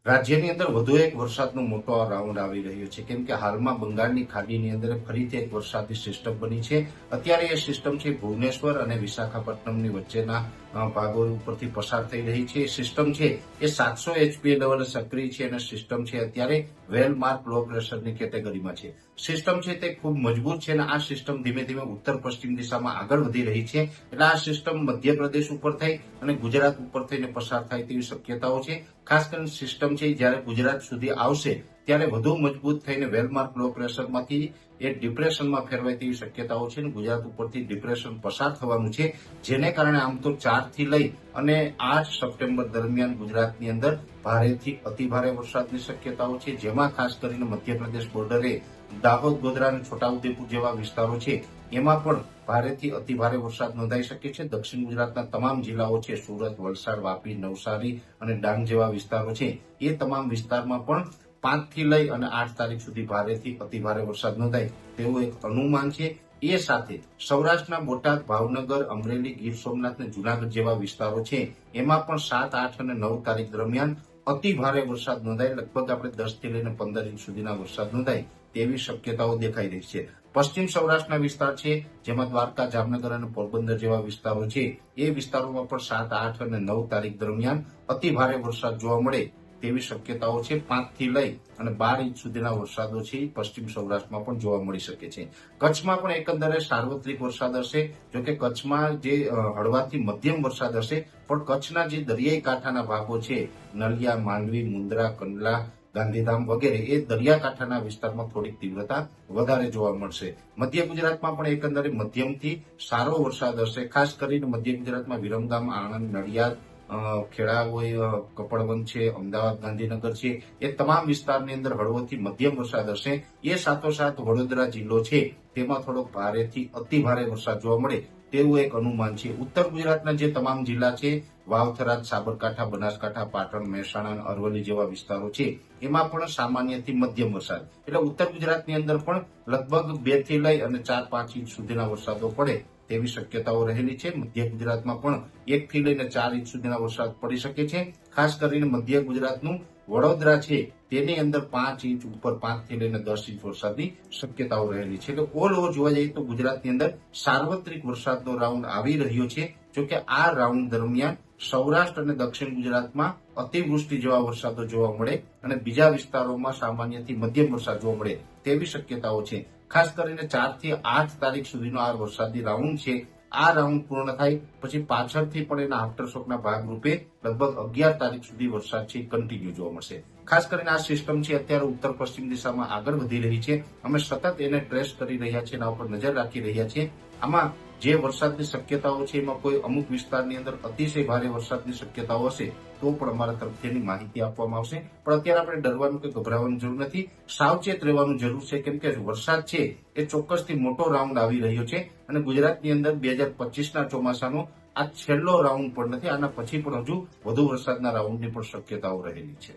રાજ્યની અંદર વધુ એક વરસાદનો મોટો રાઉન્ડ આવી રહ્યો છે, કેમ કે હાલમાં બંગાળની ખાડીની અંદર ફરીથી એક વરસાદી સિસ્ટમ બની છે. અત્યારે એ સિસ્ટમ છે ભુવનેશ્વર અને વિશાખાપટ્ટનમની વચ્ચેના ભાગો ઉપરથી પસાર થઈ રહી છે. એ સિસ્ટમ છે એ 700 HP લેવલે સક્રિય છે અને સિસ્ટમ છે અત્યારે વેલ માર્ક લો પ્રેશરની કેટેગરીમાં છે. સિસ્ટમ છે તે ખૂબ મજબૂત છે અને આ સિસ્ટમ ધીમે ધીમે ઉત્તર પશ્ચિમ દિશામાં આગળ વધી રહી છે. એટલે આ સિસ્ટમ મધ્યપ્રદેશ ઉપર થઈ અને ગુજરાત ઉપર થઈને પસાર થાય તેવી શક્યતાઓ છે. ખાસ કરીને સિસ્ટમ છે જ્યારે ગુજરાત સુધી આવશે ત્યારે વધુ મજબૂત થઈને વેલમાર્ક લો પ્રેશરમાંથી એ ડિપ્રેશનમાં ફેરવાય તેવી શક્યતાઓ છે અને ગુજરાત ઉપરથી ડિપ્રેશન પસાર થવાનું છે, જેને કારણે આમ તો 4 થી લઈ અને 8 સપ્ટેમ્બર દરમિયાન ગુજરાતની અંદર ભારેથી અતિભારે વરસાદની શક્યતાઓ છે, જેમાં ખાસ કરીને મધ્યપ્રદેશ બોર્ડરે દાહોદ, ગોધરા અને છોટાઉદેપુર જેવા વિસ્તારો છે એમાં પણ ભારેથી અતિભારે વરસાદ નોંધાઈ શકે છે. દક્ષિણ ગુજરાતના તમામ જિલ્લાઓ છે, સુરત, વલસાડ, વાપી, નવસારી અને ડાંગ જેવા વિસ્તારો છે, એ તમામ વિસ્તારમાં પણ 5 થી લઈ અને 8 તારીખ સુધી ભારેથી અતિભારે વરસાદ નોંધાય તેવું એક અનુમાન છે. એ સાથે સૌરાષ્ટ્રના બોટાદ, ભાવનગર, અમરેલી, ગીર સોમનાથ અને જુનાગઢ જેવા વિસ્તારો છે એમાં પણ 7, 8 અને 9 તારીખ દરમિયાન અતિ ભારે વરસાદ નોંધાય. લગભગ આપણે 10 થી લઈને 15 ઇંચ સુધીના વરસાદ નોંધાય તેવી શક્યતાઓ દેખાઈ રહી છે. પશ્ચિમ સૌરાષ્ટ્રના વિસ્તાર છે, જેમાં દ્વારકા, જામનગર અને પોરબંદર જેવા વિસ્તારો છે, એ વિસ્તારોમાં પણ 7, 8 અને 9 તારીખ દરમિયાન અતિ ભારે વરસાદ જોવા મળે તેવી શક્યતાઓ છે. 5 થી લઈ અને 12 ઇંચ સુધીના વરસાદો છે પશ્ચિમ સૌરાષ્ટ્રમાં પણ જોવા મળી શકે છે. કચ્છમાં પણ એકંદરે સાર્વત્રિક વરસાદ હશે, જોકે કચ્છમાં જે હળવાથી મધ્યમ વરસાદ હશે, પણ કચ્છના જે દરિયાઈ કાંઠાના ભાગો છે, નલિયા, માંડવી, મુન્દ્રા, કંડલા, ગાંધીધામ વગેરે, એ દરિયાકાંઠાના વિસ્તારમાં થોડીક તીવ્રતા વધારે જોવા મળશે. મધ્ય ગુજરાતમાં પણ એકંદરે મધ્યમથી સારો વરસાદ હશે. ખાસ કરીને મધ્ય ગુજરાતમાં વિરમગામ, આણંદ, નડિયાદ, ખેડા હોય, કપડવંત છે, અમદાવાદ, ગાંધીનગર છે, એ તમામ વિસ્તારની અંદર હળવોથી મધ્યમ વરસાદ હશે. એ સાથોસાથ વડોદરા જિલ્લો છે તેમાં થોડોક ભારેથી અતિ ભારે વરસાદ જોવા મળે તેવું એક અનુમાન છે. ઉત્તર ગુજરાતના જે તમામ જિલ્લા છે, વાવ, થરાદ, સાબરકાંઠા, બનાસકાંઠા, પાટણ, મહેસાણા અને અરવલ્લી જેવા વિસ્તારો છે, એમાં પણ સામાન્યથી મધ્યમ વરસાદ. એટલે ઉત્તર ગુજરાતની અંદર પણ લગભગ 2 થી લઈ અને 4-5 ઇંચ સુધીના વરસાદો પડે તેવી શક્યતાઓ રહેલી છે. મધ્ય ગુજરાતમાં પણ 1 થી લઈને 4 ઇંચ સુધીના વરસાદ પડી શકે છે. ખાસ કરીને મધ્ય ગુજરાતનું વડોદરા છે તેની અંદર 5 ઇંચ ઉપર 5 થી લઈને 10 ઇંચ વરસાદની શક્યતાઓ રહેલી છે. એટલે ઓલ ઓવર જોવા જઈએ તો ગુજરાતની અંદર સાર્વત્રિક વરસાદનો રાઉન્ડ આવી રહ્યો છે. જોકે આ રાઉન્ડ દરમિયાન સૌરાષ્ટ્ર અને દક્ષિણ ગુજરાતમાં અતિવૃષ્ટિ જેવા વરસાદો જોવા મળે અને બીજા વિસ્તારોમાં સામાન્યથી મધ્યમ વરસાદ જોવા મળે તેવી શક્યતાઓ છે. ખાસ કરીને 4 થી 8 તારીખ સુધીનો આ વરસાદી રાઉન્ડ છે. આ રાઉન્ડ પૂર્ણ થાય પછી પાછળથી પણ એના આફ્ટરશોકના ભાગરૂપે લગભગ 11 તારીખ સુધી વરસાદ છે કન્ટિન્યુ જોવા મળશે. ખાસ કરીને આ સિસ્ટમ છે અત્યારે ઉત્તર પશ્ચિમ દિશામાં આગળ વધી રહી છે. અમે સતત એને ટ્રેસ કરી રહ્યા છીએ, એના ઉપર નજર રાખી રહ્યા છીએ. આમાં જે વરસાદની શક્યતાઓ છે એમાં કોઈ અમુક વિસ્તારની અંદર અતિશય ભારે વરસાદની શક્યતાઓ હશે તો પણ અમારા તરફથી એની માહિતી આપવામાં આવશે. પણ અત્યારે આપણે ડરવાનું કે ગભરાવાની જરૂર નથી, સાવચેત રહેવાનું જરૂર છે, કેમ કે વરસાદ છે એ ચોક્કસથી મોટો રાઉન્ડ આવી રહ્યો છે અને ગુજરાતની અંદર 2025ના ચોમાસાનો આ છેલ્લો રાઉન્ડ પણ નથી. આના પછી પણ હજુ વધુ વરસાદના રાઉન્ડની પણ શક્યતાઓ રહેલી છે.